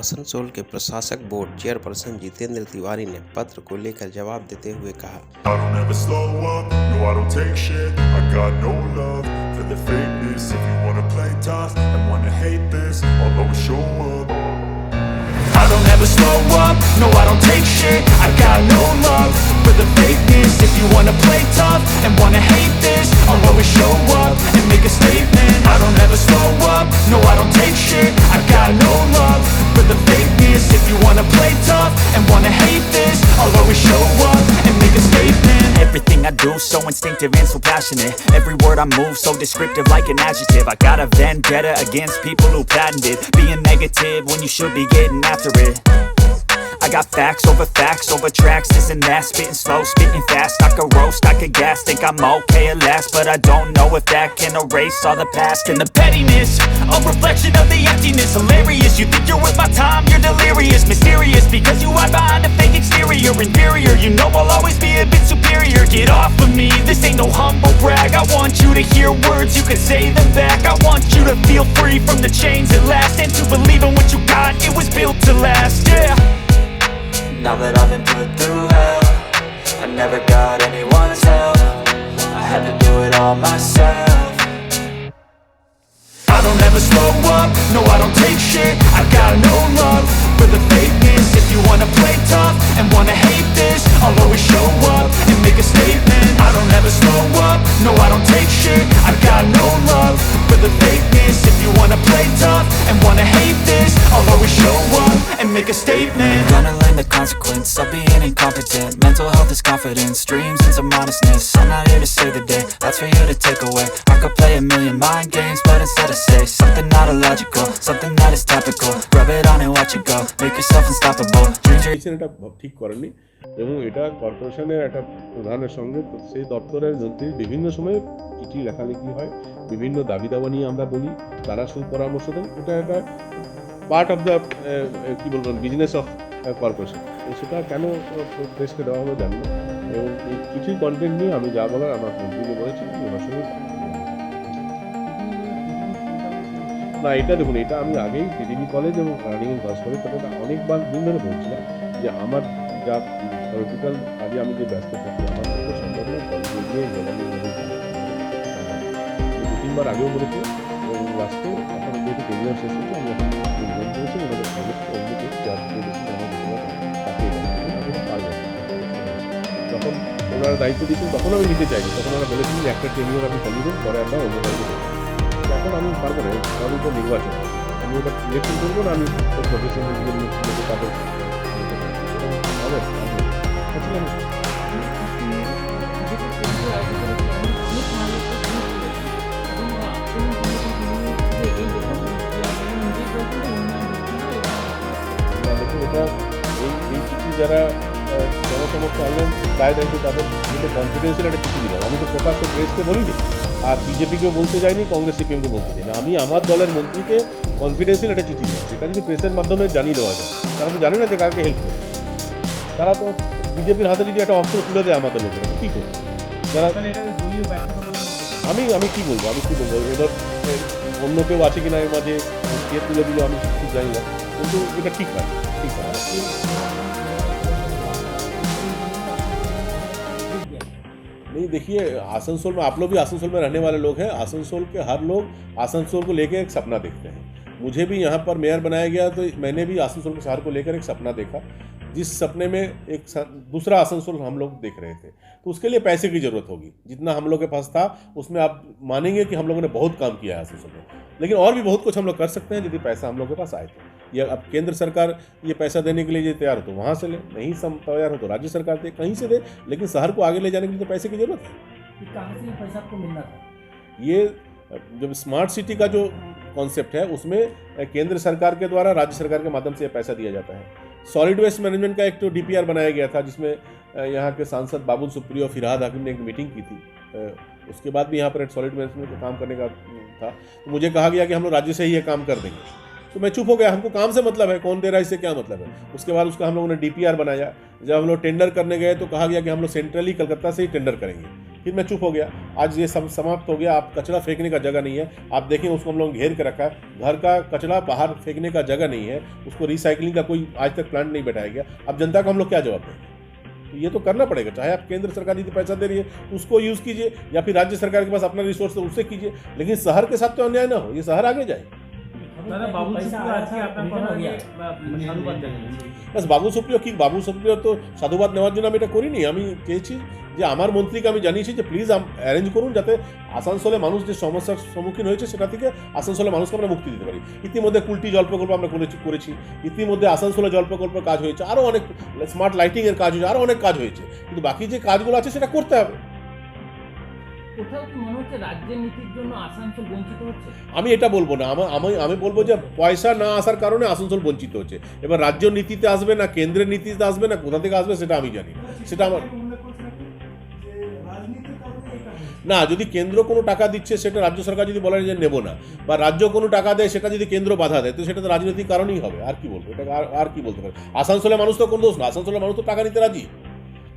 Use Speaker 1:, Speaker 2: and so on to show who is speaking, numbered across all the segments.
Speaker 1: आसनसोल के प्रशासक board chairperson Jitendra Tiwari ने पत्र को लेकर जवाब देते हुए कहा,
Speaker 2: I don't ever slow up, no I don't take shit. I got no love for the fakeness. If you wanna play tough and wanna hate this, I'll always show up. I don't ever slow up, no I don't take shit. I got no love for the fakeness. If you wanna play tough and wanna hate this, I'll always show up and make a statement. I don't ever slow up, no I don't take shit. I got no love for the fakeness. If you wanna play tough and wanna hate this, I'll always show up and make a statement.
Speaker 3: Everything I do so instinctive and so passionate. Every word I move so descriptive like an adjective. I got a vendetta against people who patented being negative when you should be getting after it. I got facts over tracks, this and that. Spitting slow, spitting fast. I could roast, I could gas. Think I'm okay at last, but I don't know if that can erase all the past. And the pettiness, a reflection of the emptiness. Hilarious, you think you're worth my time, you're delirious. Mysterious, because you hide behind a fake exterior. Inferior, you know I'll always be a bit superior. Get off of me, this ain't no humble brag. I want you to hear words, you can say them back. I want you to feel free from the chains at last, and to believe in what you got, it was built to last, yeah.
Speaker 4: Now that I've been put through hell, I never got anyone's help. I had to do it all myself.
Speaker 2: I don't ever slow up, no I don't take shit. I got no love for the fakeness. If you wanna play tough and wanna hate this, I'll always show up and make a statement. I don't ever slow up, no I don't take shit. I got no love for the fakeness. If you wanna play tough and wanna hate this, I'll always show up and make a statement.
Speaker 4: Gonna learn the consequence of being incompetent. Mental health is confidence, dreams and some honestness. I'm not here to save the day, that's for you to take away. I could play a million mind games, but instead I say something not illogical, something that is topical. Rub it on and watch it go, make yourself unstoppable. Dreams are
Speaker 5: এটা ঠিক করেনি এবং এটা কর্পোরেশনের একটা প্রধানের সঙ্গে সেই দপ্তরের মধ্যে বিভিন্ন সময়ে চিঠি লেখালেখি হয়, বিভিন্ন দাবি দাওয়া নিয়ে আমরা বলি, তারা সুপরামর্শ দেন। এটা একটা পার্ট অফ দ্য কী বলবেন বিজনেস অফ কর্পোরেশন। সেটা কেন প্রেসকে দেওয়া হবে জানি না, এবং এই চিঠির কন্টেন্ট নিয়ে আমি যা বলার আমার মন্ত্রীকে বলেছি ওনার সঙ্গে না। এটা দেখুন, এটা আমি আগেই পিডিবি কলেজ এবং রানিং ক্লাস কলেজ কথাটা অনেকবার দিন ধরে বলছিলাম যে আমার যা পলিটিক্যাল কাজে আমি যে ব্যস্ত থাকি আমার পক্ষে সম্ভব নয় কলেজে গিয়ে দু তিনবার আগেও বলেছি এবং লাস্টে এখন যেহেতু কেরিয়ার শেষ হচ্ছে আমি এখন ইনভেন্ট করেছি ওনাদের কলেজ অন্যকে চার যখন ওনারা দায়িত্ব দিচ্ছেন তখন আমি নিতে চাইনি, তখন ওরা বলেছিলেন যে একটা টেনিয়র আপনি চালিয়ে দেন, পরে আমরা অন্য দায়িত্ব দেবো। এখন আমি পারবো না, আমি তো নির্বাচন, আমি ওটা ইলেকশন করবো না, আমি প্রফেশনাল তাদের এটা এই চিঠি যারা জনসমর্থ আনলেন দায় দায়িত্ব তাদের কিন্তু কনফিডেন্সিয়াল একটা চিঠি দিলাম। আমি তো প্রকাশ্য প্রেসকে বলিনি, আর বিজেপিকেও বলতে চাইনি, কংগ্রেস সিপিএমকে বলতে চাইনি। আমি আমার দলের মন্ত্রীকে কনফিডেন্সিয়াল একটা চিঠি দিই, সেটা যদি প্রেসের মাধ্যমে জানিয়ে দেওয়া যায়। তারা তো জানে না যে কাকে হেল্প করবে, তারা তো বিজেপির হাতে যদি একটা অস্ত্র তুলে দেয় আমাদের লোকেরা কী করবে? যারা আমি কী বলবো, এবার অন্য কেউ আছে কিনা এর মাঝে কে তুলে দিল আমি ঠিক জানি না, কিন্তু এটা ঠিক হয়, ঠিক হয়। नहीं देखिए, आसनसोल में आप लोग भी आसनसोल में रहने वाले लोग हैं। आसनसोल के हर लोग आसनसोल को लेकर एक सपना देखते हैं। मुझे भी यहाँ पर मेयर बनाया गया तो मैंने भी आसनसोल के शहर को लेकर एक सपना देखा, जिस सपने में एक दूसरा आसनसोल हम लोग देख रहे थे। तो उसके लिए पैसे की ज़रूरत होगी, जितना हम लोग के पास था उसमें आप मानेंगे कि हम लोगों ने बहुत काम किया है आसनसोल में, लेकिन और भी बहुत कुछ हम लोग कर सकते हैं यदि पैसा हम लोग के पास आए तो। ये अब केंद्र सरकार ये पैसा देने के लिए ये तैयार हो तो वहाँ से ले, नहीं तैयार हो तो राज्य सरकार दे, कहीं से दे, लेकिन शहर को आगे ले जाने के लिए तो पैसे की ज़रूरत है।
Speaker 6: कहाँ से पैसा आपको मिलना था?
Speaker 5: ये जब स्मार्ट सिटी का जो कॉन्सेप्ट है उसमें केंद्र सरकार के द्वारा राज्य सरकार के माध्यम से पैसा दिया जाता है। सॉलिड वेस्ट मैनेजमेंट का एक तो DPR बनाया गया था, जिसमें यहाँ के सांसद बाबुल सुप्रियो और फिरहाद हाकिम ने एक मीटिंग की थी। उसके बाद भी यहाँ पर एक सॉलिड मैनेजमेंट का काम करने का था, तो मुझे कहा गया कि हम लोग राज्य से ही ये काम कर देंगे। तो मैं चुप हो गया, हमको काम से मतलब है, कौन दे रहा है इससे क्या मतलब है। उसके बाद उसका हम लोगों ने DPR बनाया। जब हम लोग टेंडर करने गए तो कहा गया कि हम लोग सेंट्रली कलकत्ता से ही टेंडर करेंगे। फिर मैं चुप हो गया। आज ये सब समाप्त हो गया। आप कचरा फेंकने का जगह नहीं है, आप देखें उसको हम लोग घेर के रखा है। घर का कचरा बाहर फेंकने का जगह नहीं है, उसको रिसाइकलिंग का कोई आज तक प्लांट नहीं बैठाया गया। अब जनता को हम लोग क्या जवाब देंगे? तो ये तो करना पड़ेगा, चाहे आप केंद्र सरकार यदि पैसा दे रही है उसको यूज़ कीजिए, या फिर राज्य सरकार के पास अपना रिसोर्स है उससे कीजिए, लेकिन शहर के साथ तो अन्याय ना हो, ये शहर आगे जाए। बस বাবু সুপ্রিয় কি বাবু সুপ্রিয় তো সাধুবাদ নেওয়ার জন্য আমি এটা করিনি। আমি চেয়েছি যে আমার মন্ত্রীকে আমি জানিয়েছি যে প্লিজ অ্যারেঞ্জ করুন যাতে আসানসোলে মানুষ যে সমস্যার সম্মুখীন হয়েছে সেটা থেকে আসানসোলে মানুষকে আমরা মুক্তি দিতে পারি। ইতিমধ্যে কুলটি জল প্রকল্প আমরা করেছি, ইতিমধ্যে আসানসোলে জল প্রকল্পের কাজ হয়েছে, আরও অনেক স্মার্ট লাইটিংয়ের কাজ হয়েছে, আরও অনেক কাজ হয়েছে, কিন্তু বাকি যে কাজগুলো আছে সেটা করতে হবে।
Speaker 6: কোথাও কি মনে হচ্ছে রাজ্যের নীতির জন্য আসানসোল বঞ্চিত হচ্ছে? আমি
Speaker 5: এটা বলবো না, আমি বলবো যে পয়সা না আসার কারণে আসানসোল বঞ্চিত হচ্ছে। এবার রাজ্য নীতিতে আসবে না কেন্দ্রের নীতিতে আসবে না কোথা থেকে আসবে সেটা আমি জানি না, সেটা আমার না। যদি কেন্দ্র কোনো টাকা দিচ্ছে সেটা রাজ্য সরকার যদি বলে যে নেব না, বা রাজ্য কোনো টাকা দেয় সেটা যদি কেন্দ্র বাধা দেয়, তো সেটা তো রাজনৈতিক কারণেই হবে। আর কি বলবো, এটা আর কি বলতে পারে? আসানসোলের মানুষ তো কোনো দোষ না, আসানসোলের মানুষ তো টাকা নিতে রাজি,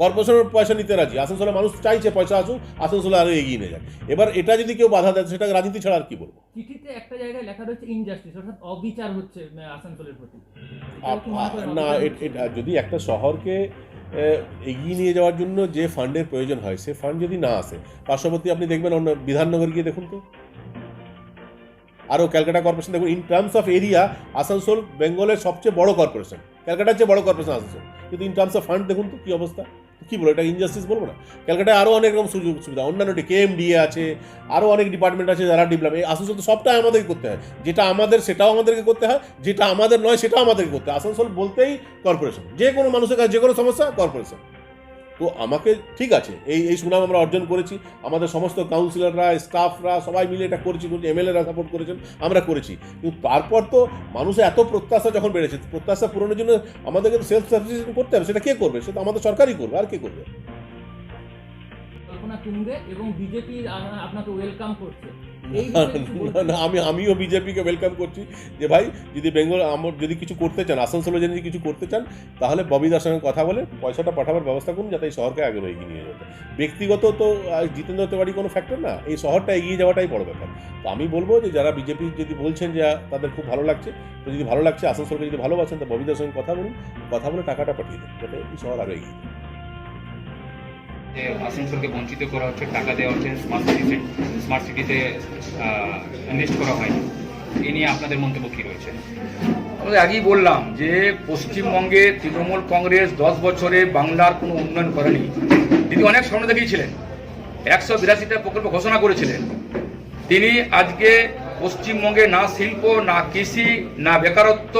Speaker 5: কর্পোরেশনের পয়সা নিতে রাজি, আসানসোলের মানুষ চাইছে পয়সা আসুক, আসানসোলে আরও এগিয়ে নিয়ে যায়। এবার এটা যদি কেউ বাধা দেয় সেটা রাজনীতি ছাড়া আর কি বলবো।
Speaker 6: চিঠিতে একটা জায়গায় লেখা রয়েছে ইনজাস্টিস, অর্থাৎ অবিচার হচ্ছে আসানসোলের প্রতি।
Speaker 5: না, এটা যদি একটা শহরকে এগিয়ে নিয়ে যাওয়ার জন্য যে ফান্ডের প্রয়োজন হয় সে ফান্ড যদি না আসে, পার্শ্ববর্তী আপনি দেখবেন অন্য বিধাননগর গিয়ে দেখুন তো, আরও ক্যালকাটা কর্পোরেশন দেখুন। In terms of area Asansol বেঙ্গলের সবচেয়ে বড় কর্পোরেশন, ক্যালকাটার চেয়ে বড় কর্পোরেশন আসানসোল, কিন্তু ইন টার্মস অফ ফান্ড দেখুন তো কী অবস্থা। কী বলো, এটা ইনজাস্টিস বলবো না? ক্যালকাটায় আরও অনেক রকম সুযোগ সুবিধা, অন্যান্য KMDA আছে, আরও অনেক ডিপার্টমেন্ট আছে যারা ডেভেলপ। এই আসানসোল তো সবটাই আমাদেরকে করতে হয়, যেটা আমাদের সেটাও আমাদেরকে করতে হয়, যেটা আমাদের নয় সেটাও আমাদেরকে করতে হয়। আসানসোল বলতেই কর্পোরেশন, যে কোনো মানুষের কাছে যে কোনো সমস্যা কর্পোরেশন। তো আমাকে ঠিক আছে, এই সুনাম আমরা অর্জন করেছি, আমাদের সমস্ত কাউন্সিলররা স্টাফরা সবাই মিলে এটা করেছি, MLA-রা সাপোর্ট করেছেন, আমরা করেছি। কিন্তু তারপর তো মানুষের এত প্রত্যাশা যখন বেড়েছে, প্রত্যাশা পূরণের জন্য আমাদেরকে তো সেলফ সাফিসিয়েন্ট করতে হবে। সেটা কে করবে? সেটা আমাদের সরকারই করবে, আর কে করবে?
Speaker 6: কল্পনা তুঙ্গে এবং বিজেপি আপনাকে ওয়েলকাম করছে।
Speaker 5: আমিও বিজেপিকে ওয়েলকাম করছি যে ভাই যদি বেঙ্গল যদি কিছু করতে চান, আসানসোলে যদি কিছু করতে চান, তাহলে ববিদার সঙ্গে কথা বলে পয়সাটা পাঠাবার ব্যবস্থা করুন যাতে এই শহরকে আগে এগিয়ে নিয়ে যেতে। ব্যক্তিগত তো জিতেন্দ্র তিওয়ারি কোনো ফ্যাক্টর না, এই শহরটা এগিয়ে যাওয়াটাই বড় ব্যাপার। তো আমি বলবো যে যারা বিজেপি যদি বলছেন যে তাদের খুব ভালো লাগছে, তো যদি ভালো লাগছে আসানসোলকে যদি ভালোবাসেন, তো ববিদার সঙ্গে কথা বলুন, কথা বলে টাকাটা পাঠিয়ে দেন যাতে এই শহর আরও এগিয়ে যায়।
Speaker 7: আসানসোলকে বঞ্চিত করা হচ্ছে, টাকা দেওয়া হচ্ছে স্মার্ট সিটিতে ইনভেস্ট করা হয়নি, এ নিয়ে আপনাদের মন্তব্য কী রয়েছে?
Speaker 8: আমরা আগেই বললাম যে পশ্চিমবঙ্গে তৃণমূল কংগ্রেস 10 বছরে বাংলার কোনো উন্নয়ন করেনি। তিনি অনেক স্বপ্ন দেখিয়েছিলেন, 182টা প্রকল্প ঘোষণা করেছিলেন। তিনি আজকে পশ্চিমবঙ্গে না শিল্প, না কৃষি, না বেকারত্ব,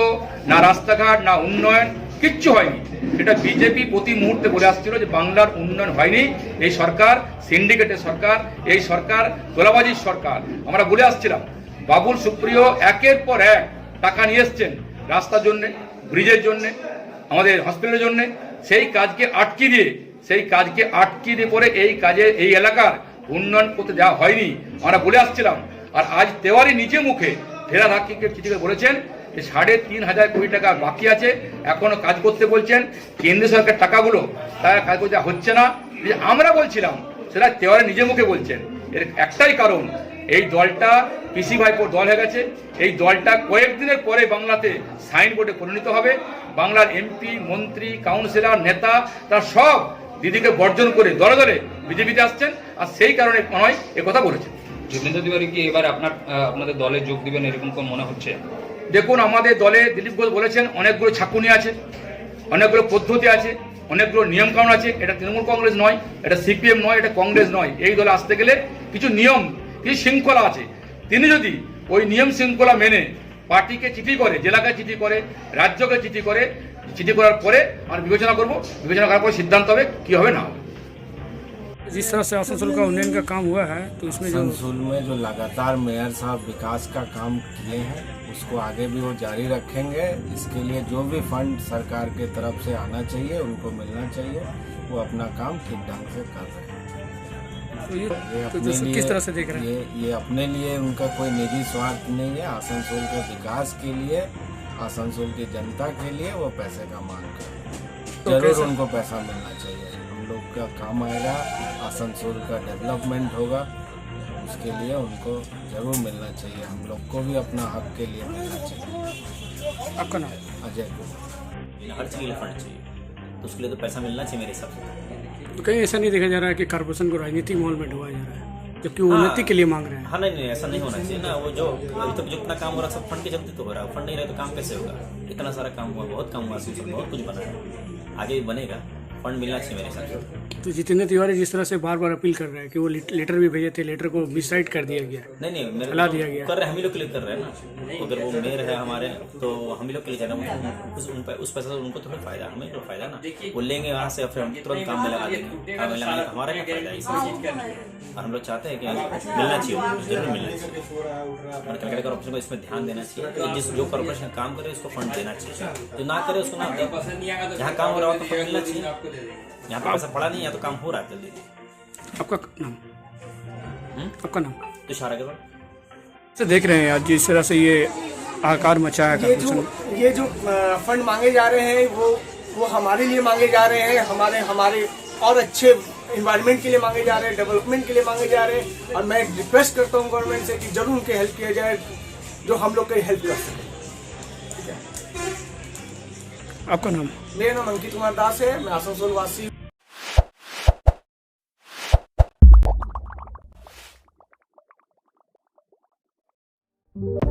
Speaker 8: না রাস্তাঘাট, না উন্নয়ন, কিচ্ছু হয়নি। এটা বিজেপি প্রতি মুহূর্তে বলে আসছিল যে বাংলার উন্নয়ন হয়নি, এই সরকার সিন্ডিকেটের সরকার, এই সরকার তোলাবাজির সরকার। আমরা বলে আসছিলাম, বাবুল সুপ্রিয় একের পর এক টাকা নিয়ে এসছেন রাস্তার জন্যে, ব্রিজের জন্যে, আমাদের হসপিটালের জন্যে। সেই কাজকে আটকে দিয়ে পরে এই কাজে এই এলাকার উন্নয়ন করতে দেওয়া হয়নি, আমরা বলে আসছিলাম। আর আজ তেওয়ারি নিজে মুখে ফেরাদ হাকিমকে চিঠি করে বলেছেন যে 3,500 কোটি টাকা বাকি আছে, এখনো কাজ করতে বলছেন। কেন্দ্র সরকার টাকাগুলো তারা কাজ করতে হচ্ছে না, আমরা বলছিলাম, সেটা তেওয়ারি নিজে মুখে বলছেন। এর একটাই কারণ, এই দলটা পিসি ভাইপোর দল হয়ে গেছে। এই দলটা কয়েকদিনের পরে বাংলাতে সাইনবোর্ডে পরিণত হবে। বাংলার MP, মন্ত্রী, কাউন্সিলর, নেতা তারা সব দিদিকে বর্জন করে দলে দলে বিজেপিতে আসছেন, আর সেই কারণে নয় কথা বলেছেন।
Speaker 7: জিতেন্দ্র তিওয়ারি কি এবার আপনাদের দলে যোগ দিবেন এরকম কোন মনে হচ্ছে?
Speaker 8: দেখুন, আমাদের দলে দিলীপ ঘোষ বলেছেন অনেকগুলো ছাকুনি আছে, অনেকগুলো পদ্ধতি আছে, অনেকগুলো নিয়মকানুন আছে। এটা তৃণমূল কংগ্রেস নয়, এটা CPM নয়, এটা কংগ্রেস নয়। এই দলে আসতে গেলে কিছু নিয়ম, কিছু শৃঙ্খলা আছে। তিনি যদি ওই নিয়ম শৃঙ্খলা মেনে পার্টিকে চিঠি করে, জেলাকে চিঠি করে, রাজ্যকে চিঠি করে, চিঠি করার পরে আমরা বিবেচনা করব, বিবেচনা করার পরে সিদ্ধান্ত হবে কি হবে না হবে।
Speaker 9: जिस तरह से आसनसोल का उन्नयन का काम हुआ है, तो इसमें
Speaker 10: आसनसोल में जो लगातार मेयर साहब विकास का काम किए हैं उसको आगे भी वो जारी रखेंगे। इसके लिए जो भी फंड सरकार के तरफ से आना चाहिए उनको मिलना चाहिए, वो अपना काम ठीक ढंग से कर रहे हैं।
Speaker 9: तो ये
Speaker 10: ये
Speaker 9: तो
Speaker 10: अपने
Speaker 9: जो
Speaker 10: लिए
Speaker 9: किस तरह से देख रहे हैं?
Speaker 10: ये अपने लिए उनका कोई निजी स्वार्थ नहीं है। आसनसोल के विकास के लिए, आसनसोल की जनता के लिए वो पैसे का मांग कर रहे हैं।
Speaker 9: तो
Speaker 10: जरूर
Speaker 9: कैसे?
Speaker 10: उनको पैसा मिलना चाहिए। हम लोग का काम आएगा, आसनसोल का डेवलपमेंट होगा, उसके लिए उनको जरूर मिलना चाहिए। हम लोग को भी अपना हक के लिए मिलना चाहिए।
Speaker 9: आपका नाम?
Speaker 10: अजय कुमार।
Speaker 11: हर चीज़ के लिए फंड चाहिए, तो उसके लिए तो पैसा मिलना चाहिए मेरे हिसाब से।
Speaker 9: तो कहीं ऐसा नहीं देखा जा रहा है कि कॉर्पोरेशन को राजनीतिक माहौल में डुबाया जा रहा है, जबकि वो उन्नति के लिए मांग रहे हैं?
Speaker 11: हाँ नहीं, ऐसा नहीं होना चाहिए ना। वो जो अभी तक जितना काम हो रहा है सब फंड के चलते तो हो रहा है। फंड नहीं रहे तो काम कैसे होगा? इतना सारा काम हुआ, बहुत काम हुआ, बहुत कुछ बना है, आगे भी बनेगा। फंड मिलना चाहिए मेरे हिसाब से।
Speaker 9: तो जितेंद्र तिवारी जिस तरह से बार बार अपील कर रहे हैं कि वो लेटर भी भेजे थे, लेटर को मिसराइट कर दिया गया,
Speaker 11: नहीं मेरे
Speaker 9: हला दिया गया।
Speaker 11: कर रहे, हम ही लोग के लिए कर रहे हैं ना। अगर वो मेयर है हमारे तो हम ही लोग के लिए जाना, उस पैसे से उनको थोड़ा फायदा, हमें तो फायदा ना। वो लेंगे वहाँ से, फिर हम तुरंत काम में लगा देंगे। काम में लगाने का हमारा क्या फायदा है इसमें? और हम लोग चाहते हैं कि मिलना चाहिए, जरूर मिलना चाहिए। और कलकत्ता कॉर्पोरेशन को इसमें ध्यान देना चाहिए। जो कॉर्पोरेशन काम करे उसको फंड देना चाहिए, जो ना करे उसको ना दे। जहाँ काम हो रहा हो तो फंड मिलना चाहिए। यहाँ पे पैसा पड़ा नहीं है तो काम हो रहा है जल्दी।
Speaker 9: आपका नाम? आपका नाम?
Speaker 11: तुषार अग्रवाल।
Speaker 9: से देख रहे हैं आज जिस तरह से ये आकार मचा है
Speaker 12: ये जो फंड मांगे जा रहे हैं वो हमारे लिए मांगे जा रहे हैं, हमारे और अच्छे इन्वायरमेंट के लिए मांगे जा रहे हैं, डेवलपमेंट के लिए मांगे जा रहे हैं। और मैं रिक्वेस्ट करता हूँ गवर्नमेंट से कि जरूर उनकी हेल्प किया जाए, जो हम लोग की हेल्प कर सके।
Speaker 9: आपका नाम?
Speaker 12: मेरा नाम अंकित कुमार दास है, मैं आसनसोल वासी।
Speaker 2: you